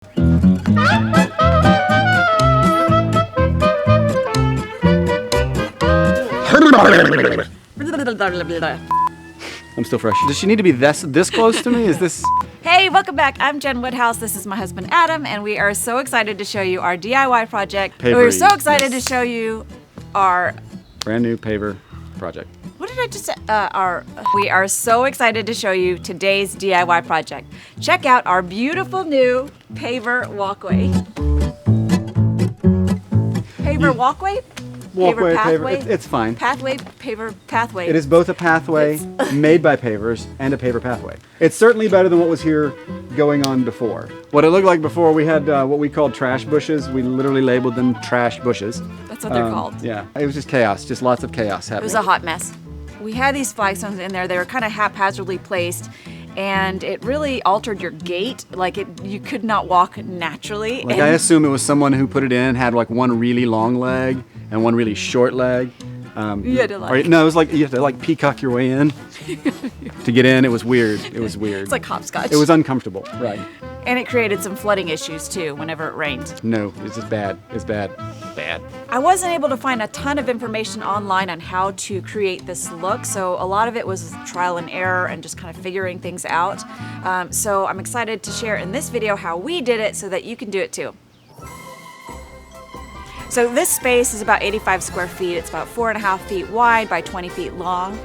I'm still fresh. Does she need to be this close to me? Is this? Hey, welcome back. I'm Jen Woodhouse. This is my husband Adam, and we are so excited to show you our DIY project. We're so excited to show you our brand new paver project. What did I just say? We are so excited to show you today's DIY project. Check out our beautiful new Paver Walkway. Paver Walkway? Walkway, pathway? It's fine. Pathway, paver, pathway. It is both a pathway made by pavers and a paver pathway. It's certainly better than what was here going on before. What it looked like before, we had what we called trash bushes. We literally labeled them trash bushes. That's what they're called. Yeah, it was just chaos, just lots of chaos happening. It was a hot mess. We had these flagstones in there. They were kind of haphazardly placed, and it really altered your gait. Like you could not walk naturally. Like I assume it was someone who put it in, had like one really long leg and one really short leg. You had to like... No, it was like you had to like peacock your way in to get in. It was weird. It was weird. It's like hopscotch. It was uncomfortable, right. And it created some flooding issues too whenever it rained. No, it's just bad. It's bad. Bad. I wasn't able to find a ton of information online on how to create this look, so a lot of it was trial and error and just kind of figuring things out. So I'm excited to share in this video how we did it so that you can do it too. So this space is about 85 square feet. It's about 4.5 feet wide by 20 feet long.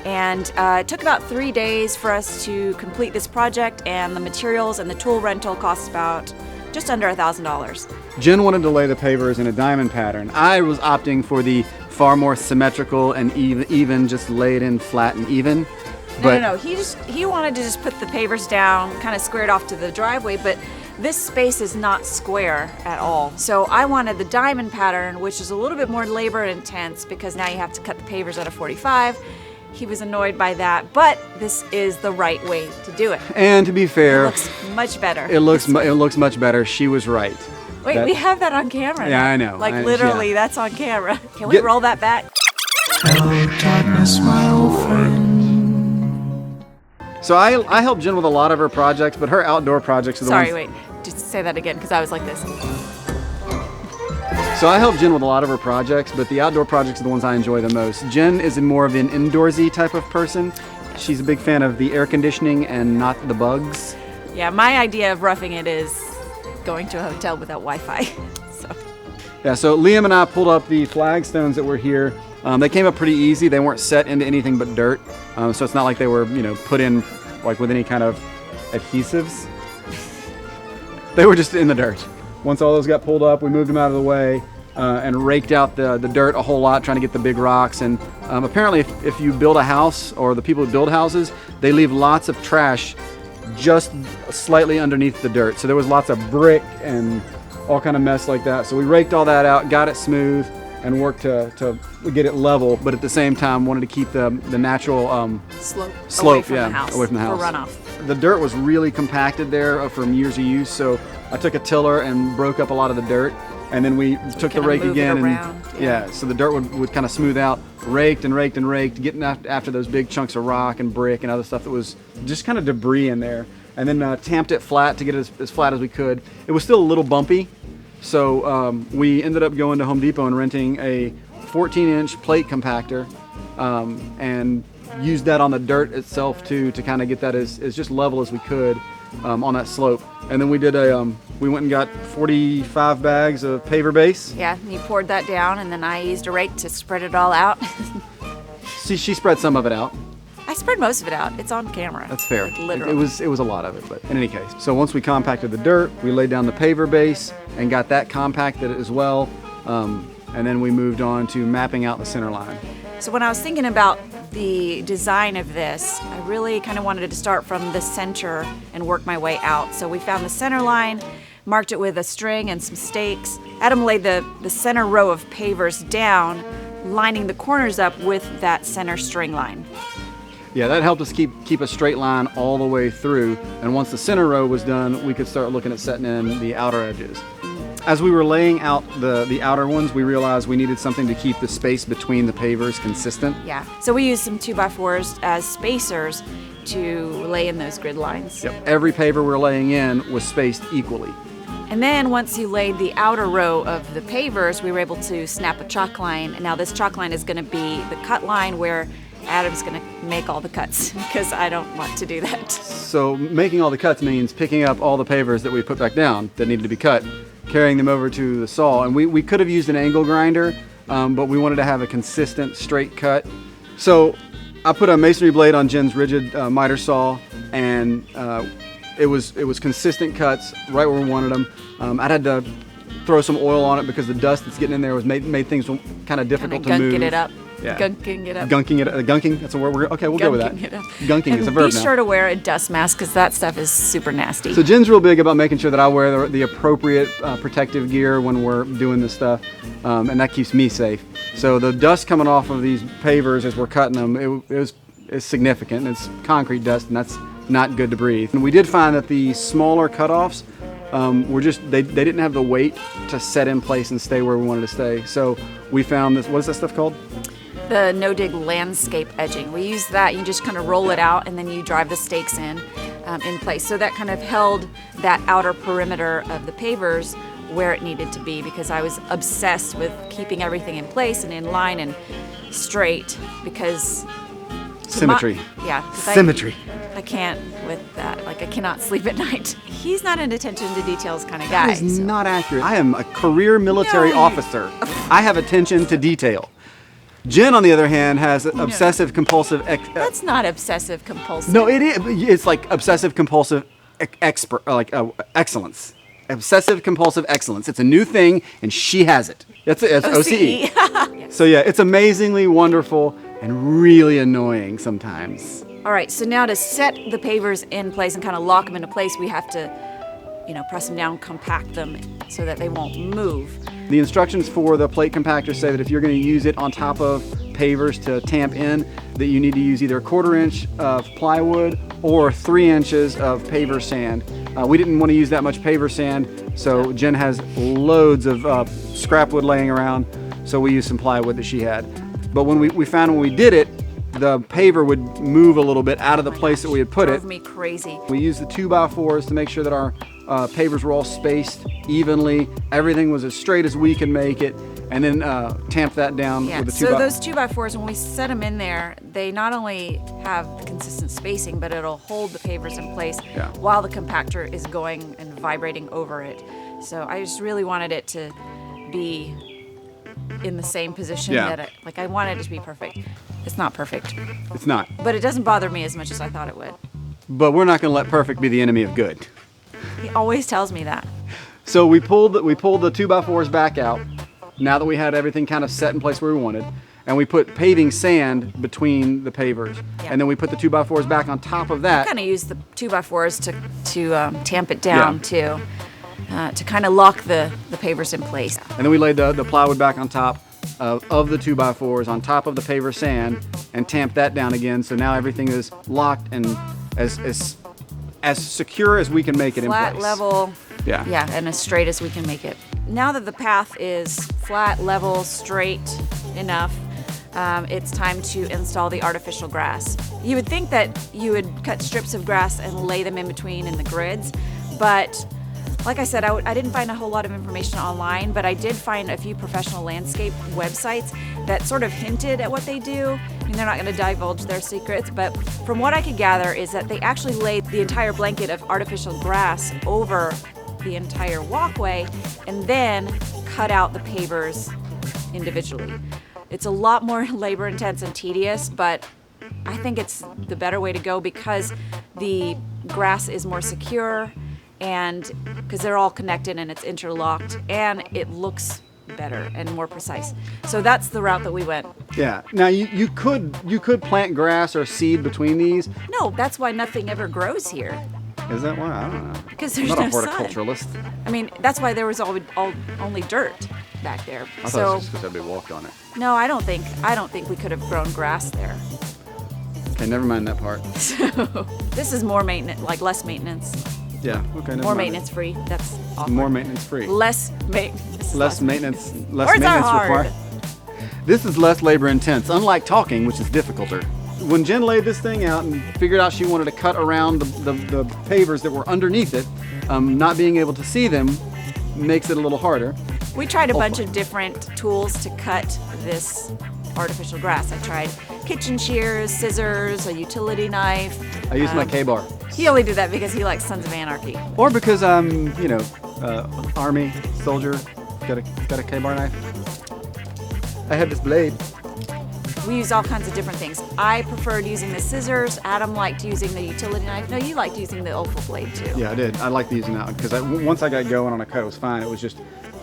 And it took about 3 days for us to complete this project, and the materials and the tool rental cost about just under $1,000. Jen wanted to lay the pavers in a diamond pattern. I was opting for the far more symmetrical and even just lay it in flat and even. But No. He wanted to just put the pavers down, kind of squared off to the driveway, but this space is not square at all. So I wanted the diamond pattern, which is a little bit more labor intense because now you have to cut the pavers at a 45. He was annoyed by that, but this is the right way to do it. And to be fair, it looks much better. It looks much better. She was right. Wait, we have that on camera. Yeah, I know. Like literally, that's on camera. Can we roll that back? Hello, darkness, my old friend. So I helped Jen with a lot of her projects, but her outdoor projects are the ones... Sorry, wait. Just say that again, because I was like this. So I help Jen with a lot of her projects, but the outdoor projects are the ones I enjoy the most. Jen is more of an indoorsy type of person. She's a big fan of the air conditioning and not the bugs. Yeah, my idea of roughing it is going to a hotel without Wi-Fi. So Liam and I pulled up the flagstones that were here. They came up pretty easy. They weren't set into anything but dirt. So it's not like they were, put in like with any kind of adhesives. They were just in the dirt. Once all those got pulled up, we moved them out of the way and raked out the dirt a whole lot, trying to get the big rocks. And apparently if you build a house, or the people who build houses, they leave lots of trash just slightly underneath the dirt. So there was lots of brick and all kind of mess like that. So we raked all that out, got it smooth, and worked to get it level, but at the same time wanted to keep the natural slope away from the house for runoff. The dirt was really compacted there from years of use, so I took a tiller and broke up a lot of the dirt, and then we took the rake again, so the dirt would kind of smooth out, raked, getting after those big chunks of rock and brick and other stuff that was just kind of debris in there, and then tamped it flat to get it as flat as we could. It was still a little bumpy, so we ended up going to Home Depot and renting a 14-inch plate compactor and used that on the dirt itself too, to kind of get that as just level as we could on that slope. And then we did we went and got 45 bags of paver base. Yeah, and you poured that down, and then I used a rake to spread it all out. She spread some of it out. I spread most of it out. It's on camera. That's fair. Like, literally. It was a lot of it, but in any case. So once we compacted the dirt, we laid down the paver base and got that compacted as well. And then we moved on to mapping out the center line. So when I was thinking about the design of this, I really kind of wanted to start from the center and work my way out. So we found the center line, marked it with a string and some stakes. Adam laid the center row of pavers down, lining the corners up with that center string line. Yeah, that helped us keep a straight line all the way through. And once the center row was done, we could start looking at setting in the outer edges. As we were laying out the outer ones, we realized we needed something to keep the space between the pavers consistent. Yeah, so we used some 2x4s as spacers to lay in those grid lines. Yep. Every paver we're laying in was spaced equally. And then once you laid the outer row of the pavers, we were able to snap a chalk line. And now this chalk line is going to be the cut line where Adam's going to make all the cuts because I don't want to do that. So making all the cuts means picking up all the pavers that we put back down that needed to be cut, carrying them over to the saw. And we could have used an angle grinder, but we wanted to have a consistent straight cut. So I put a masonry blade on Jen's rigid miter saw, and it was consistent cuts right where we wanted them. I'd had to throw some oil on it because the dust that's getting in there was made things kind of difficult to move. Gunking it up. Yeah. Gunking it up. Gunking, that's a word. Okay, we'll go with that. Gunking is a verb Be now. sure to wear a dust mask because that stuff is super nasty. So Jen's real big about making sure that I wear the appropriate protective gear when we're doing this stuff, and that keeps me safe. So the dust coming off of these pavers as we're cutting them, it's significant. It's concrete dust, and that's not good to breathe. And we did find that the smaller cutoffs were they didn't have the weight to set in place and stay where we wanted to stay. So we found this. What is that stuff called? The no-dig landscape edging. We use that. You just kind of roll it out, and then you drive the stakes in place. So that kind of held that outer perimeter of the pavers where it needed to be, because I was obsessed with keeping everything in place and in line and straight, because Symmetry. Symmetry. I can't with that. Like, I cannot sleep at night. He's not an attention to details kind of guy. That is not accurate. I am a career military officer. I have attention to detail. Jen, on the other hand, has obsessive compulsive. That's not obsessive compulsive. No, it is. It's like obsessive compulsive excellence. Obsessive compulsive excellence. It's a new thing, and she has it. It's OCE. Yes. So yeah, it's amazingly wonderful and really annoying sometimes. All right, so now to set the pavers in place and kind of lock them into place, we have to, press them down, compact them so that they won't move. The instructions for the plate compactor say that if you're going to use it on top of pavers to tamp in, that you need to use either 1/4 inch of plywood or 3 inches of paver sand. We didn't want to use that much paver sand, so Jen has loads of scrap wood laying around, so we used some plywood that she had. But when we found when we did it, the paver would move a little bit out of the place that we had put it. Drove me crazy. We used the 2x4s to make sure that our pavers were all spaced evenly. Everything was as straight as we could make it, and then tamped that down with the 2x4s. So those 2x4s, when we set them in there, they not only have consistent spacing, but it'll hold the pavers in place while the compactor is going and vibrating over it. So I just really wanted it to be in the same position that I wanted it to be perfect. It's not perfect. It's not. But it doesn't bother me as much as I thought it would. But we're not going to let perfect be the enemy of good. He always tells me that. So we pulled the 2x4s back out, now that we had everything kind of set in place where we wanted, and we put paving sand between the pavers. Yeah. And then we put the 2x4s back on top of that. I kind of used the 2x4s to tamp it down too, to kind of lock the pavers in place. And then we laid the plywood back on top of the 2x4s on top of the paver sand and tamped that down again. So now everything is locked and as secure as we can make it in place. Flat, level, and as straight as we can make it. Now that the path is flat, level, straight enough, it's time to install the artificial grass. You would think that you would cut strips of grass and lay them in between in the grids, but like I said, I didn't find a whole lot of information online, but I did find a few professional landscape websites that sort of hinted at what they do. I mean, they're not going to divulge their secrets, but from what I could gather is that they actually laid the entire blanket of artificial grass over the entire walkway and then cut out the pavers individually. It's a lot more labor intense and tedious, but I think it's the better way to go because the grass is more secure, and because they're all connected and it's interlocked, and it looks better and more precise. So that's the route that we went. Yeah. Now you could plant grass or seed between these. No, that's why nothing ever grows here. Is that why? I don't know. Because there's I'm not no a horticulturalist. sun. I mean, that's why there was only dirt back there. I thought it was just because everybody walked on it. No, I don't think we could have grown grass there. Okay, never mind that part. So this is more maintenance, like less maintenance. Yeah. Okay. Never More mind maintenance free. That's awkward. More maintenance free. Less maintenance. Less maintenance. Less Words are maintenance hard. required. This is less labor intense, unlike talking, which is difficulter. When Jen laid this thing out and figured out she wanted to cut around the pavers that were underneath it, not being able to see them, makes it a little harder. We tried a bunch of different tools to cut this artificial grass. I tried kitchen shears, scissors, a utility knife. I used my K-bar. He only did that because he likes Sons of Anarchy. Or because I'm, Army, soldier, got a K-bar knife. I have this blade. We used all kinds of different things. I preferred using the scissors. Adam liked using the utility knife. No, you liked using the oval blade too. Yeah, I did. I liked using that one because once I got going on a cut, it was fine. It was just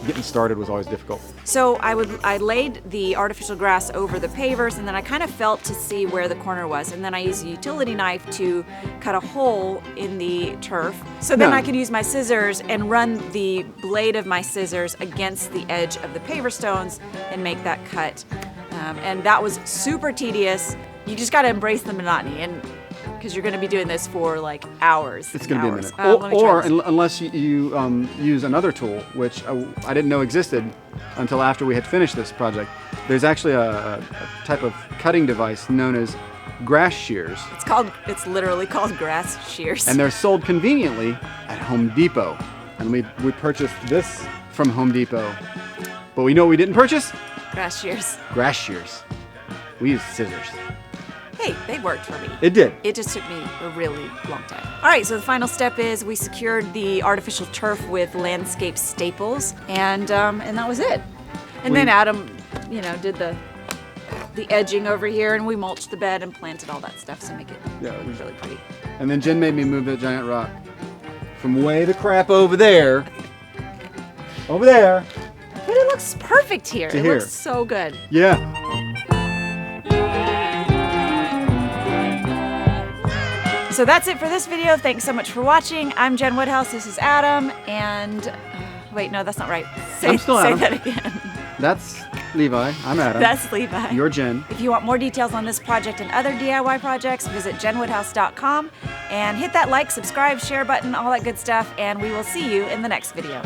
getting started was always difficult. So I laid the artificial grass over the pavers, and then I kind of felt to see where the corner was, and then I used a utility knife to cut a hole in the turf. So then I could use my scissors and run the blade of my scissors against the edge of the paver stones and make that cut. And that was super tedious. You just got to embrace the monotony, and because you're going to be doing this for like hours. It's going to be a minute. Unless you use another tool, which I didn't know existed until after we had finished this project. There's actually a type of cutting device known as grass shears. It's literally called grass shears. And they're sold conveniently at Home Depot. And we purchased this from Home Depot. But we know what we didn't purchase? Grass shears. Grass shears. We used scissors. Hey, they worked for me. It did. It just took me a really long time. All right, so the final step is we secured the artificial turf with landscape staples, and that was it. And then Adam, did the edging over here, and we mulched the bed and planted all that stuff to make it look really pretty. And then Jen made me move that giant rock from way the crap over there. Over there. But it looks perfect here. It looks so good. Yeah. So that's it for this video. Thanks so much for watching. I'm Jen Woodhouse. This is Adam. And wait, no, that's not right. I'm still Adam. Say that again. That's Levi. I'm Adam. That's Levi. You're Jen. If you want more details on this project and other DIY projects, visit jenwoodhouse.com and hit that like, subscribe, share button, all that good stuff. And we will see you in the next video.